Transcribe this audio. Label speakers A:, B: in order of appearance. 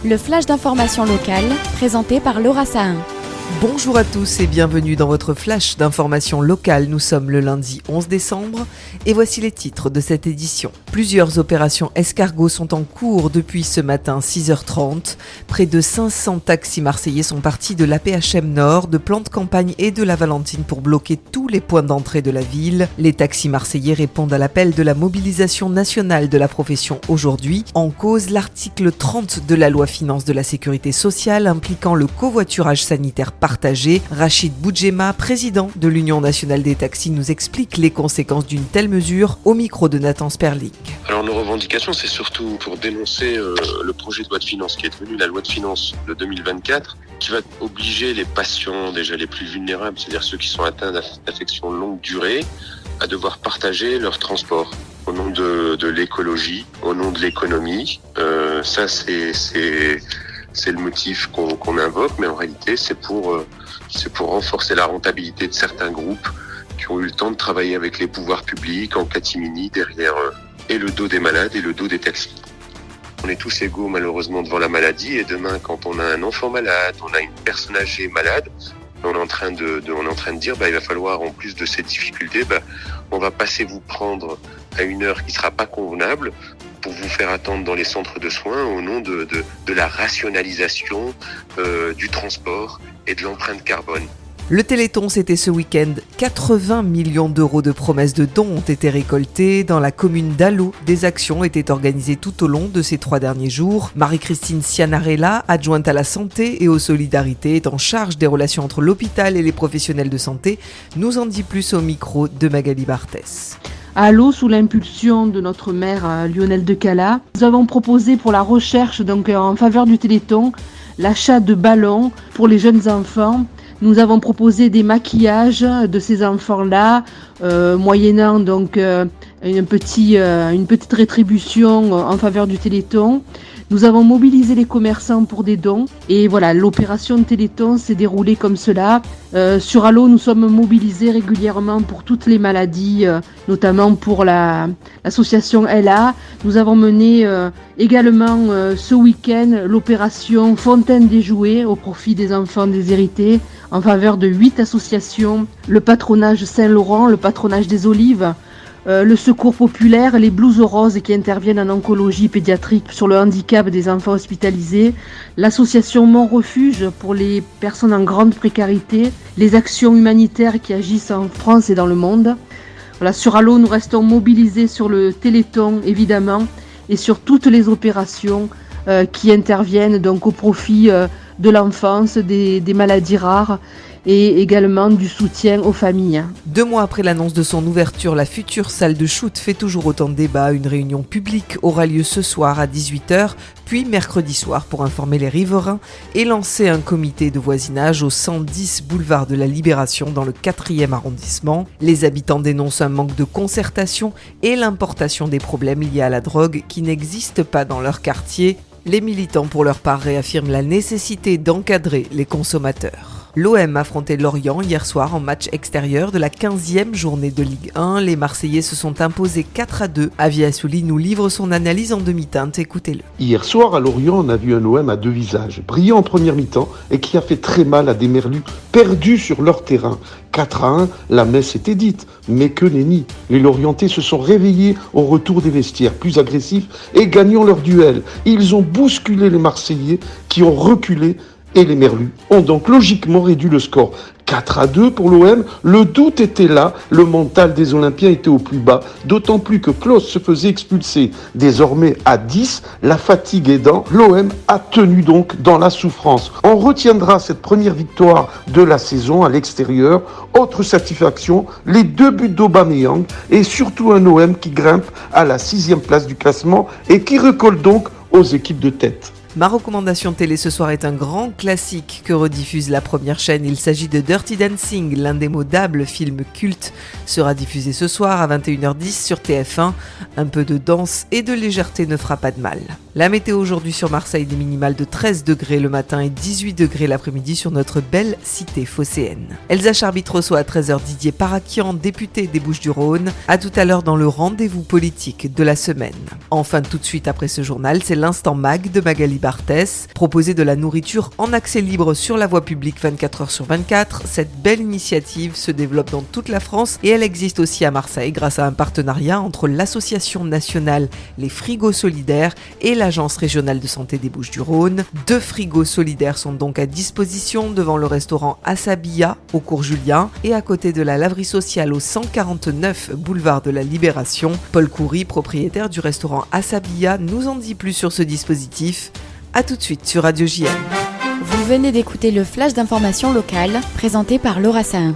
A: Le flash d'information locale, présenté par Laura Sahin.
B: Bonjour à tous et bienvenue dans votre flash d'information locale. Nous sommes le lundi 11 décembre et voici les titres de cette édition. Plusieurs opérations escargots sont en cours depuis ce matin 6h30. Près de 500 taxis marseillais sont partis de l'APHM Nord, de Plan de Campagne et de la Valentine pour bloquer tous les points d'entrée de la ville. Les taxis marseillais répondent à l'appel de la mobilisation nationale de la profession aujourd'hui. En cause, l'article 30 de la loi Finances de la Sécurité sociale impliquant le covoiturage sanitaire partagé. Rachid Boudjema, président de l'Union nationale des taxis, nous explique les conséquences d'une telle mesure au micro de Nathan Sperling.
C: Alors nos revendications, c'est surtout pour dénoncer le projet de loi de finances qui est devenu la loi de finances de 2024, qui va obliger les patients déjà les plus vulnérables, c'est-à-dire ceux qui sont atteints d'affections de longue durée, à devoir partager leur transport au nom de l'écologie, au nom de l'économie. Ça, c'est le motif qu'on invoque, mais en réalité, c'est pour renforcer la rentabilité de certains groupes qui ont eu le temps de travailler avec les pouvoirs publics en catimini derrière et le dos des malades et le dos des taxis. On est tous égaux malheureusement devant la maladie et demain, quand on a un enfant malade, on a une personne âgée malade, on est en train de dire, il va falloir, en plus de ces difficultés, on va passer vous prendre à une heure qui sera pas convenable pour vous faire attendre dans les centres de soins au nom de la rationalisation du transport et de l'empreinte carbone.
B: Le Téléthon, c'était ce week-end. 80 millions d'euros de promesses de dons ont été récoltés. Dans la commune d'Allo, des actions étaient organisées tout au long de ces 3 derniers jours. Marie-Christine Cianarella, adjointe à la santé et aux solidarités, est en charge des relations entre l'hôpital et les professionnels de santé, nous en dit plus au micro de Magali Barthès.
D: À Allo, sous l'impulsion de notre maire Lionel Decala, nous avons proposé pour la recherche, donc en faveur du Téléthon, l'achat de ballons pour les jeunes enfants. Nous avons proposé des maquillages de ces enfants-là, moyennant donc une petite rétribution en faveur du Téléthon. Nous avons mobilisé les commerçants pour des dons et voilà, l'opération Téléthon s'est déroulée comme cela. Sur Allo, nous sommes mobilisés régulièrement pour toutes les maladies, notamment pour l'association LA. Nous avons mené également ce week-end l'opération Fontaine des jouets au profit des enfants déshérités en faveur de 8 associations, le patronage Saint-Laurent, le patronage des Olives, le Secours populaire, les Blues roses qui interviennent en oncologie pédiatrique sur le handicap des enfants hospitalisés, l'association Mon Refuge pour les personnes en grande précarité, les actions humanitaires qui agissent en France et dans le monde. Voilà, sur Allo, nous restons mobilisés sur le Téléthon évidemment et sur toutes les opérations qui interviennent donc au profit de l'enfance, des maladies rares et également du soutien aux familles.
B: 2 mois après l'annonce de son ouverture, la future salle de shoot fait toujours autant de débats. Une réunion publique aura lieu ce soir à 18h, puis mercredi soir pour informer les riverains et lancer un comité de voisinage au 110 boulevard de la Libération dans le 4e arrondissement. Les habitants dénoncent un manque de concertation et l'importation des problèmes liés à la drogue qui n'existent pas dans leur quartier. Les militants, pour leur part, réaffirment la nécessité d'encadrer les consommateurs. L'OM affrontait Lorient hier soir en match extérieur de la 15e journée de Ligue 1. Les Marseillais se sont imposés 4-2. Avi Assouli nous livre son analyse en demi-teinte. Écoutez-le.
E: Hier soir à Lorient, on a vu un OM à 2 visages, brillant en première mi-temps et qui a fait très mal à des Merlus perdus sur leur terrain. 4-1, la messe était dite, mais que nenni. Les Lorientais se sont réveillés au retour des vestiaires, plus agressifs et gagnant leur duel. Ils ont bousculé les Marseillais qui ont reculé et les Merlus ont donc logiquement réduit le score. 4-2 pour l'OM, le doute était là, le mental des Olympiens était au plus bas, d'autant plus que Klose se faisait expulser. Désormais à 10, la fatigue aidant, l'OM a tenu donc dans la souffrance. On retiendra cette première victoire de la saison à l'extérieur. Autre satisfaction, les 2 buts d'Aubameyang et surtout un OM qui grimpe à la 6e place du classement et qui recolle donc aux équipes de tête.
B: Ma recommandation télé ce soir est un grand classique que rediffuse la première chaîne. Il s'agit de Dirty Dancing, l'indémodable film culte sera diffusé ce soir à 21h10 sur TF1. Un peu de danse et de légèreté ne fera pas de mal. La météo aujourd'hui sur Marseille, des minimales de 13 degrés le matin et 18 degrés l'après-midi sur notre belle cité phocéenne. Elsa Charbit reçoit à 13h Didier Parakian, député des Bouches-du-Rhône. À tout à l'heure dans le rendez-vous politique de la semaine. Enfin, tout de suite après ce journal, c'est l'instant mag de Magali Barthès. Proposer de la nourriture en accès libre sur la voie publique 24h sur 24. Cette belle initiative se développe dans toute la France et elle existe aussi à Marseille grâce à un partenariat entre l'association nationale Les Frigos Solidaires et l'Agence régionale de santé des Bouches-du-Rhône. 2 frigos solidaires sont donc à disposition devant le restaurant Asabia au cours Julien et à côté de la laverie sociale au 149 boulevard de la Libération. Paul Coury, propriétaire du restaurant Asabia, nous en dit plus sur ce dispositif. A tout de suite sur Radio JM.
A: Vous venez d'écouter le flash d'information locale présenté par Laura Sahin.